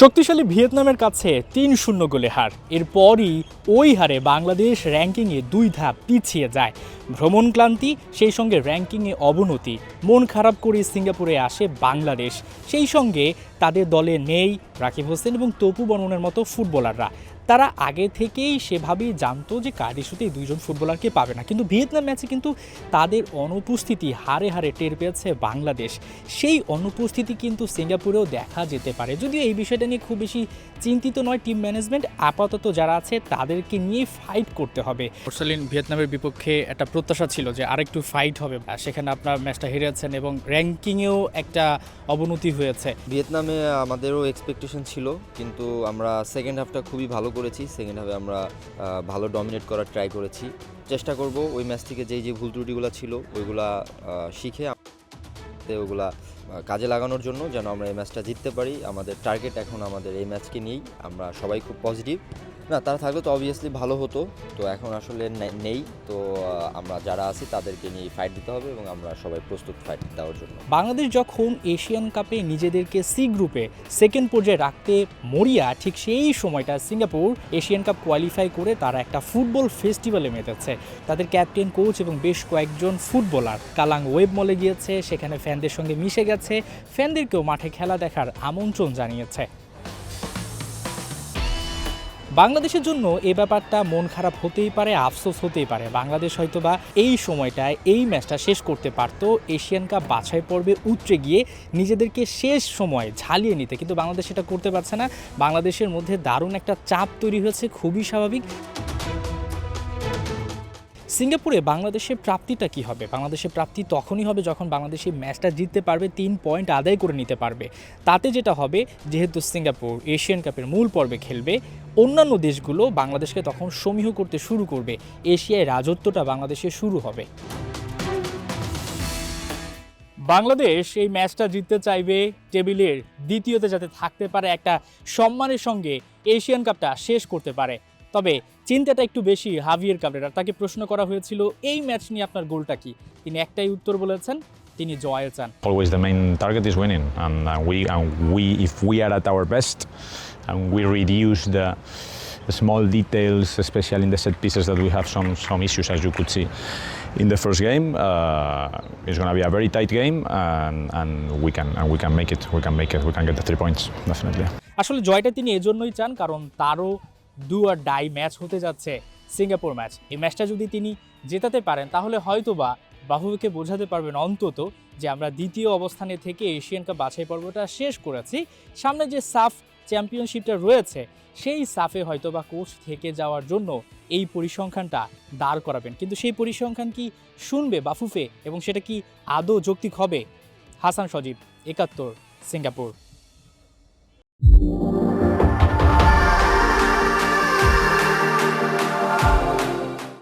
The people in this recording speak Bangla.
শক্তিশালী ভিয়েতনামের কাছে ৩-০ গোলে হার। এরপরই ওই হারে বাংলাদেশ র্যাঙ্কিংয়ে ২ ধাপ পিছিয়ে যায়। ভ্রমণ ক্লান্তি, সেই সঙ্গে র্যাঙ্কিংয়ে অবনতি, মন খারাপ করে সিঙ্গাপুরে আসে বাংলাদেশ। সেই সঙ্গে তাদের দলে নেই রাকিব হোসেন এবং তপু বর্মনের মতো ফুটবলাররা। তারা আগে থেকেই সেভাবেই জানতো যে কার্ড ইস্যুতে দুইজন ফুটবলারকে পাবে না, কিন্তু ভিয়েতনাম ম্যাচে কিন্তু তাদের অনুপস্থিতি হারে হারে টের পেয়েছে বাংলাদেশ। সেই অনুপস্থিতি কিন্তু সিঙ্গাপুরেও দেখা যেতে পারে, যদিও এই বিষয়টা নিয়ে খুব বেশি চিন্তিত নয় টিম ম্যানেজমেন্ট। আপাতত যারা আছে তাদেরকে নিয়ে ফাইট করতে হবে। পোর্সেলিন ভিয়েতনামের বিপক্ষে একটা প্রত্যাশা ছিল যে আরেকটু ফাইট হবে, সেখানে আপনার ম্যাচটা হেরেছেন এবং র্যাঙ্কিংয়েও একটা অবনতি হয়েছে। ভিয়েতনামে আমাদেরও এক্সপেকটেশন ছিল, কিন্তু আমরা সেকেন্ড হাফটা খুবই ভালো করেছি। সেকেন্ড হাফে আমরা ভালো ডমিনেট করার ট্রাই করেছি। চেষ্টা করব ওই ম্যাচ থেকে যেই ভুল ত্রুটিগুলো ছিল ওইগুলা শিখে ওগুলা কাজে লাগানোর জন্য, যেন আমরা এই ম্যাচটা জিততে পারি। আমাদের টার্গেট এখন আমাদের এই ম্যাচকে নিয়েই, আমরা সবাই খুব পজিটিভ। না, তারা থাকলে তো অবভিয়াসলি ভালো হতো, তো এখন আসলে নেই। তো আমরা যারা আছি তাদেরকে নিয়ে ফাইট দিতে হবে এবং আমরা সবাই প্রস্তুত ফাইট দেওয়ার জন্য। বাংলাদেশ যখন এশিয়ান কাপে নিজেদেরকে সি গ্রুপে সেকেন্ড পর্যায়ে রাখতে মরিয়া, ঠিক সেই সময়টা সিঙ্গাপুর এশিয়ান কাপ কোয়ালিফাই করে তারা একটা ফুটবল ফেস্টিভ্যালে মেতেছে। তাদের ক্যাপ্টেন, কোচ এবং বেশ কয়েকজন ফুটবলার কালাং ওয়েব মলে গিয়েছে, সেখানে ফ্যানদের সঙ্গে মিশে গেছে, ফ্যানদেরকেও মাঠে খেলা দেখার আমন্ত্রণ জানিয়েছে। বাংলাদেশের জন্য এ ব্যাপারটা মন খারাপ হতেই পারে, আফসোস হতেই পারে। বাংলাদেশ হয়তোবা এই সময়টায় এই ম্যাচটা শেষ করতে পারত, এশিয়ান কাপ বাছাই পর্বে উতরে গিয়ে নিজেদেরকে শেষ সময় ঝালিয়ে নিতে, কিন্তু বাংলাদেশ এটা করতে পারছে না। বাংলাদেশের মধ্যে দারুণ একটা চাপ তৈরি হয়েছে, খুবই স্বাভাবিক। সিঙ্গাপুরে বাংলাদেশের প্রাপ্তিটা কি হবে? বাংলাদেশের প্রাপ্তি তখনই হবে যখন বাংলাদেশ এই ম্যাচটা জিততে পারবে, 3 পয়েন্ট আদায় করে নিতে পারবে। তাতে যেটা হবে, যেহেতু সিঙ্গাপুর এশিয়ান কাপের মূল পর্বে খেলবে, অন্যান্য দেশগুলো বাংলাদেশকে তখন সমীহ করতে শুরু করবে, এশিয়ায় রাজত্বটা বাংলাদেশে শুরু হবে। বাংলাদেশ এই ম্যাচটা জিততে চাইবে টেবিলের দ্বিতীয়তে, যাতে থাকতে পারে, একটা সম্মানের সঙ্গে এশিয়ান কাপটা শেষ করতে পারে। তবে চিন্তাটা একটু বেশি হাভিয়ের কাবরেরার। তাকে প্রশ্ন করা হয়েছিল এই ম্যাচ নিয়ে আপনার গোলটা কি, তিনি একটাই উত্তর বলেছেন, তিনি জয় চান। Always the main target is winning, and we if we are at our best and we reduce the small details, especially in the set pieces that we have some issues, as you could see in the first game. It's going to be a very tight game, and we can make it. We can get the 3 points definitely. আসলে জয়টা তিনি এজন্যই চান কারণ তারও ডু আর ডাই ম্যাচ হতে যাচ্ছে সিঙ্গাপুর ম্যাচ। এই ম্যাচটা যদি তিনি জেতাতে পারেন, তাহলে হয়তোবা বাফুফেকে বোঝাতে পারবেন অন্তত যে আমরা দ্বিতীয় অবস্থানে থেকে এশিয়ান কাপ বাছাই পর্বটা শেষ করেছি। সামনে যে সাফ চ্যাম্পিয়নশিপটা রয়েছে, সেই সাফে হয়তোবা কোচ থেকে যাওয়ার জন্য এই পরিসংখ্যানটা দাঁড় করাবেন। কিন্তু সেই পরিসংখ্যান কি শুনবে বাফুফে, এবং সেটা কি আদৌ যৌক্তিক হবে? হাসান সজীব, ৭১, সিঙ্গাপুর।